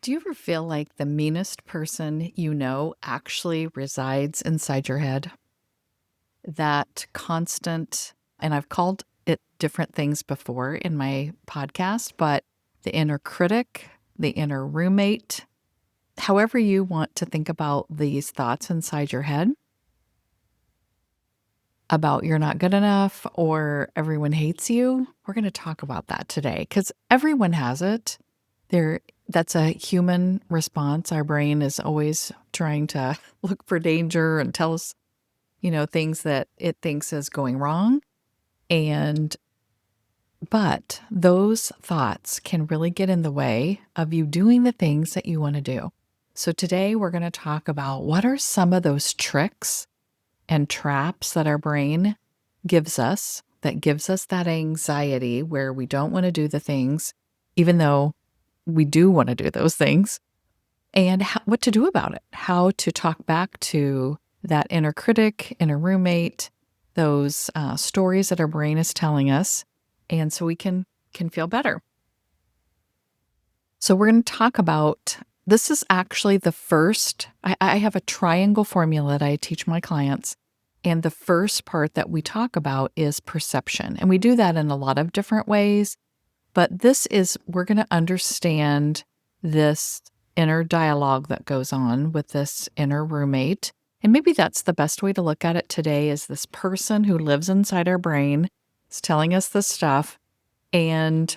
Do you ever feel like the meanest person you know actually resides inside your head? That constant, and I've called it different things before in my podcast, but the inner critic, the inner roommate, however you want to think about these thoughts inside your head about you're not good enough or everyone hates you, we're going to talk about that today because everyone has it. There, that's a human response. Our brain is always trying to look for danger and tell us, things that it thinks is going wrong. And, but those thoughts can really get in the way of you doing the things that you want to do. So today we're going to talk about what are some of those tricks and traps that our brain gives us that anxiety where we don't want to do the things, even though we do want to do those things, and what to do about it, how to talk back to that inner critic, inner roommate, those stories that our brain is telling us, and so we can feel better. So we're going to talk about, this is actually the first, I have a triangle formula that I teach my clients. And the first part that we talk about is perception. And we do that in a lot of different ways. But this is, we're going to understand this inner dialogue that goes on with this inner roommate. And maybe that's the best way to look at it today is this person who lives inside our brain is telling us this stuff. And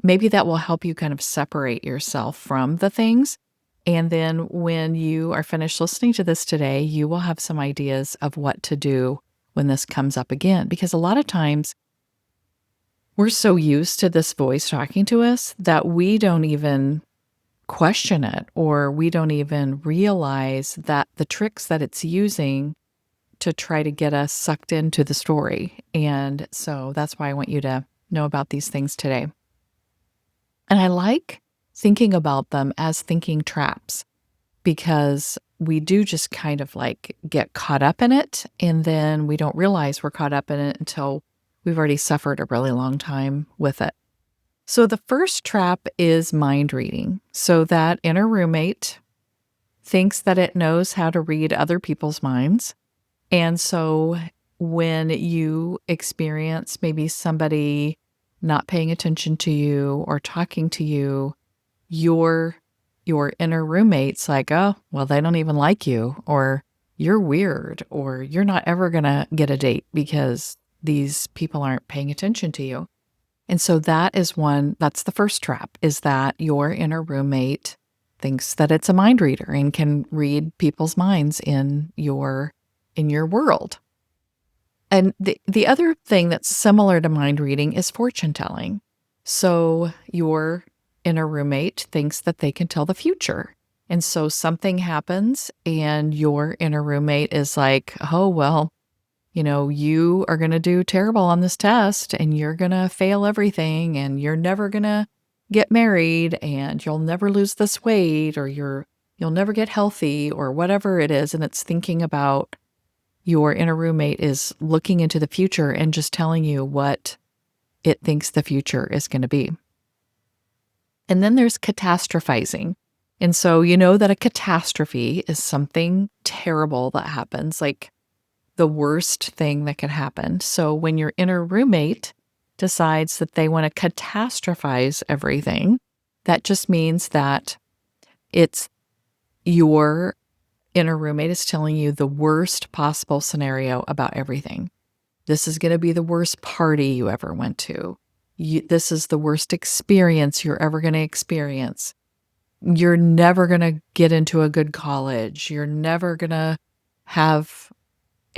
maybe that will help you kind of separate yourself from the things. And then when you are finished listening to this today, you will have some ideas of what to do when this comes up again. Because a lot of times we're so used to this voice talking to us that we don't even question it, or we don't even realize that the tricks that it's using to try to get us sucked into the story. And so that's why I want you to know about these things today. And I like thinking about them as thinking traps, because we do just kind of like get caught up in it, and then we don't realize we're caught up in it until we've already suffered a really long time with it. So the first trap is mind reading. So that inner roommate thinks that it knows how to read other people's minds. And so when you experience maybe somebody not paying attention to you or talking to you, your inner roommate's like, oh, well, they don't even like you, or you're weird, or you're not ever going to get a date because these people aren't paying attention to you. And so that's the first trap, is that your inner roommate thinks that it's a mind reader and can read people's minds in your world. And the other thing that's similar to mind reading is fortune telling. So your inner roommate thinks that they can tell the future. And so something happens and your inner roommate is like, oh, well, you are going to do terrible on this test and you're going to fail everything and you're never going to get married and you'll never lose this weight, or you'll never get healthy, or whatever it is. And it's thinking about, your inner roommate is looking into the future and just telling you what it thinks the future is going to be. And then there's catastrophizing. And so you know that a catastrophe is something terrible that happens, like the worst thing that could happen. So when your inner roommate decides that they want to catastrophize everything, that just means that it's your inner roommate is telling you the worst possible scenario about everything. This is going to be the worst party you ever went to. This is the worst experience you're ever going to experience. You're never going to get into a good college. You're never going to have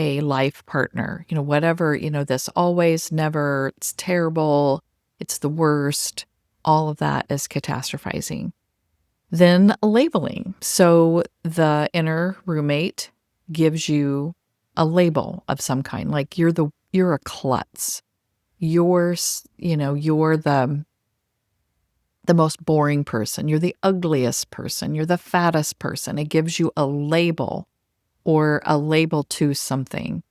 a life partner. Whatever, this always, never, it's terrible, it's the worst. All of that is catastrophizing. Then labeling. So the inner roommate gives you a label of some kind, like you're a klutz. You're the most boring person. You're the ugliest person. You're the fattest person. It gives you a label, or a label to something.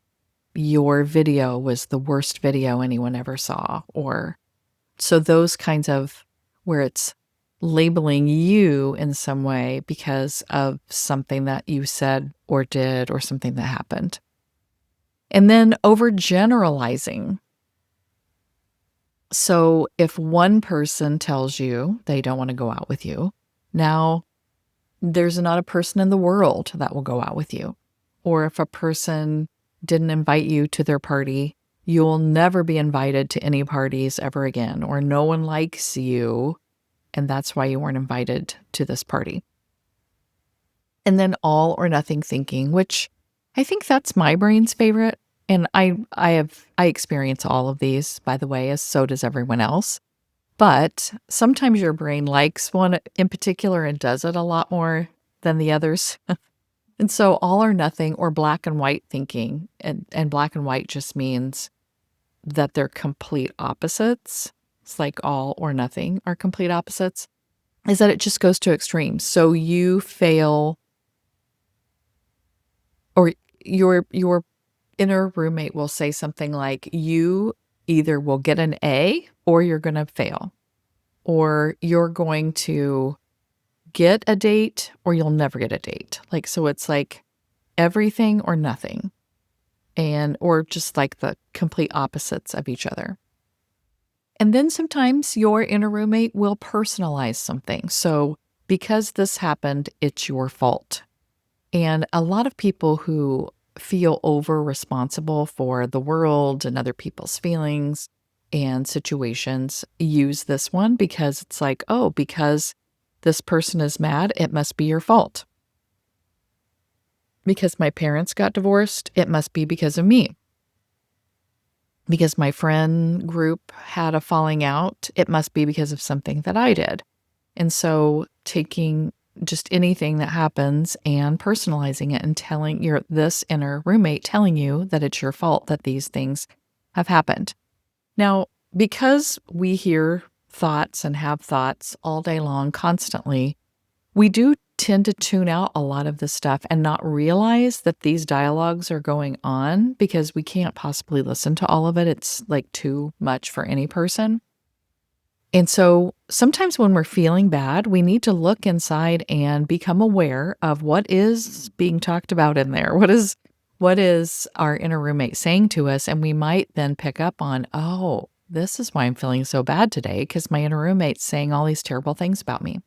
Your video was the worst video anyone ever saw, or so those kinds of where it's labeling you in some way because of something that you said or did or something that happened. And then overgeneralizing. So if one person tells you they don't want to go out with you, now there's not a person in the world that will go out with you. Or if a person didn't invite you to their party, you'll never be invited to any parties ever again, or no one likes you, and that's why you weren't invited to this party. And then all or nothing thinking, which I think that's my brain's favorite. And I experience all of these, by the way, as so does everyone else. But sometimes your brain likes one in particular and does it a lot more than the others. And so all or nothing or black and white thinking, and black and white just means that they're complete opposites. It's like all or nothing are complete opposites, is that it just goes to extremes. So you fail, or your inner roommate will say something like, you either will get an A or you're going to fail, or you're going to get a date or you'll never get a date. Like, so it's like everything or nothing, or just like the complete opposites of each other. And then sometimes your inner roommate will personalize something. So because this happened, it's your fault. And a lot of people who feel over responsible for the world and other people's feelings and situations use this one because it's like, oh, because this person is mad, it must be your fault. Because my parents got divorced, it must be because of me. Because my friend group had a falling out, it must be because of something that I did. And so taking just anything that happens and personalizing it and telling this inner roommate telling you that it's your fault that these things have happened. Now, because we hear thoughts and have thoughts all day long constantly, we do tend to tune out a lot of this stuff and not realize that these dialogues are going on because we can't possibly listen to all of it. It's like too much for any person. And so sometimes when we're feeling bad, we need to look inside and become aware of what is being talked about in there. What is our inner roommate saying to us? And we might then pick up on, oh, this is why I'm feeling so bad today, because my inner roommate's saying all these terrible things about me.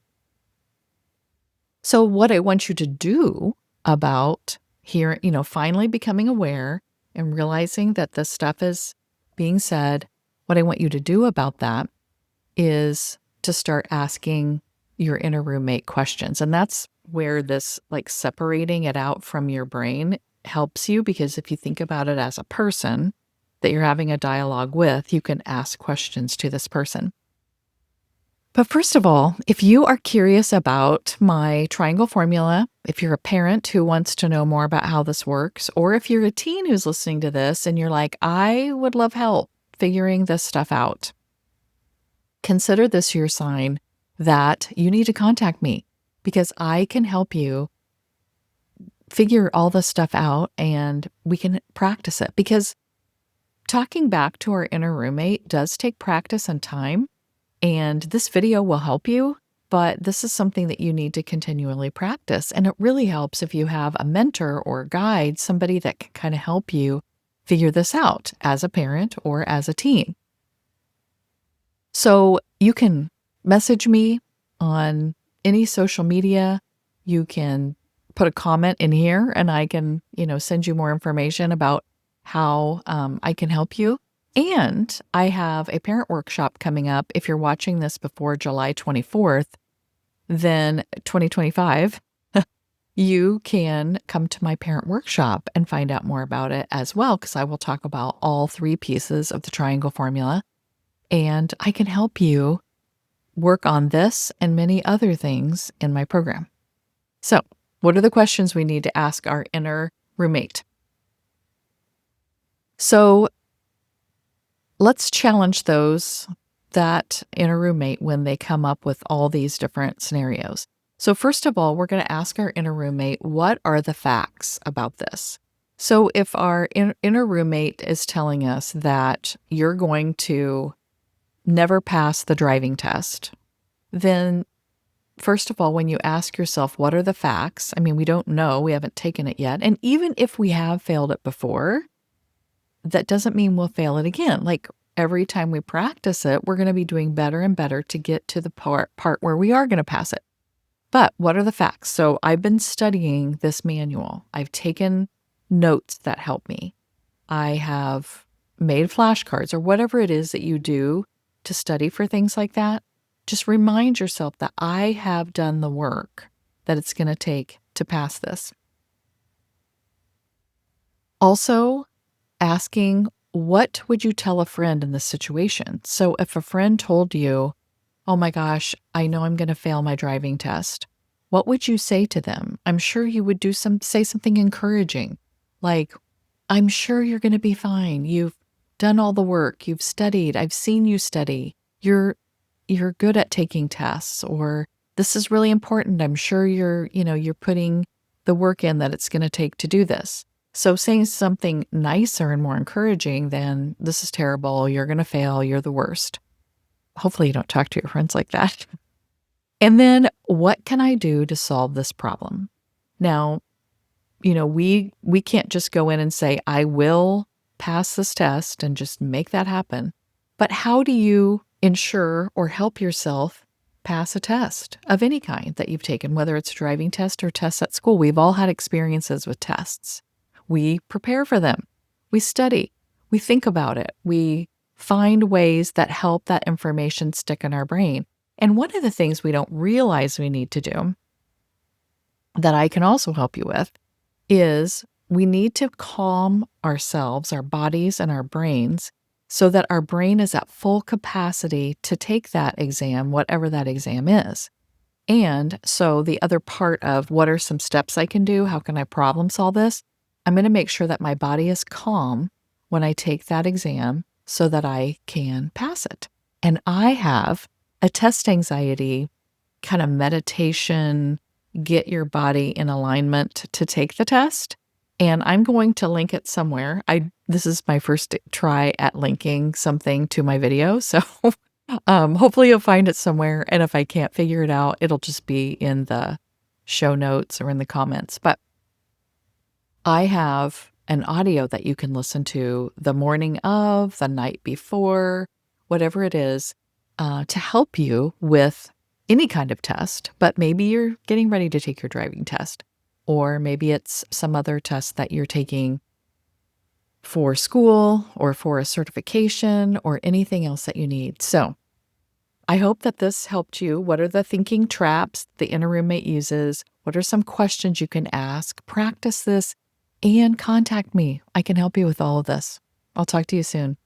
So what I want you to do about here, finally becoming aware and realizing that this stuff is being said, what I want you to do about that is to start asking your inner roommate questions. And that's where this like separating it out from your brain helps you, because if you think about it as a person that you're having a dialogue with, you can ask questions to this person. But first of all, if you are curious about my triangle formula, if you're a parent who wants to know more about how this works, or if you're a teen who's listening to this and you're like, I would love help figuring this stuff out, consider this your sign that you need to contact me, because I can help you figure all this stuff out and we can practice it. Because talking back to our inner roommate does take practice and time. And this video will help you, but this is something that you need to continually practice. And it really helps if you have a mentor or a guide, somebody that can kind of help you figure this out as a parent or as a teen. So you can message me on any social media. You can put a comment in here and I can, send you more information about how I can help you. And I have a parent workshop coming up. If you're watching this before July 24th, then 2025, you can come to my parent workshop and find out more about it as well, because I will talk about all 3 pieces of the triangle formula. And I can help you work on this and many other things in my program. So, what are the questions we need to ask our inner roommate? So, let's challenge that inner roommate when they come up with all these different scenarios. So first of all, we're going to ask our inner roommate, what are the facts about this? So if our inner roommate is telling us that you're going to never pass the driving test, then first of all, when you ask yourself, what are the facts? I mean, we don't know, we haven't taken it yet. And even if we have failed it before, that doesn't mean we'll fail it again. Like every time we practice it, we're going to be doing better and better to get to the part where we are going to pass it. But what are the facts? So I've been studying this manual. I've taken notes that help me. I have made flashcards or whatever it is that you do to study for things like that. Just remind yourself that I have done the work that it's going to take to pass this. Also, asking, what would you tell a friend in this situation? So if a friend told you, oh my gosh, I know I'm going to fail my driving test, what would you say to them? I'm sure you would say something encouraging, like, I'm sure you're going to be fine. You've done all the work. You've studied. I've seen you study. You're good at taking tests, or this is really important. I'm sure you're putting the work in that it's going to take to do this. So saying something nicer and more encouraging than this is terrible, you're going to fail, you're the worst. Hopefully you don't talk to your friends like that. And then what can I do to solve this problem? Now, we can't just go in and say, I will pass this test and just make that happen. But how do you ensure or help yourself pass a test of any kind that you've taken, whether it's a driving test or tests at school? We've all had experiences with tests. We prepare for them. We study. We think about it. We find ways that help that information stick in our brain. And one of the things we don't realize we need to do that I can also help you with is we need to calm ourselves, our bodies and our brains, so that our brain is at full capacity to take that exam, whatever that exam is. And so the other part of what are some steps I can do? How can I problem solve this? I'm going to make sure that my body is calm when I take that exam so that I can pass it. And I have a test anxiety kind of meditation, get your body in alignment to take the test. And I'm going to link it somewhere. This is my first try at linking something to my video. So hopefully you'll find it somewhere. And if I can't figure it out, it'll just be in the show notes or in the comments. But I have an audio that you can listen to the morning of, the night before, whatever it is, to help you with any kind of test. But maybe you're getting ready to take your driving test, or maybe it's some other test that you're taking for school or for a certification or anything else that you need. So I hope that this helped you. What are the thinking traps the inner roommate uses? What are some questions you can ask? Practice this and contact me. I can help you with all of this. I'll talk to you soon.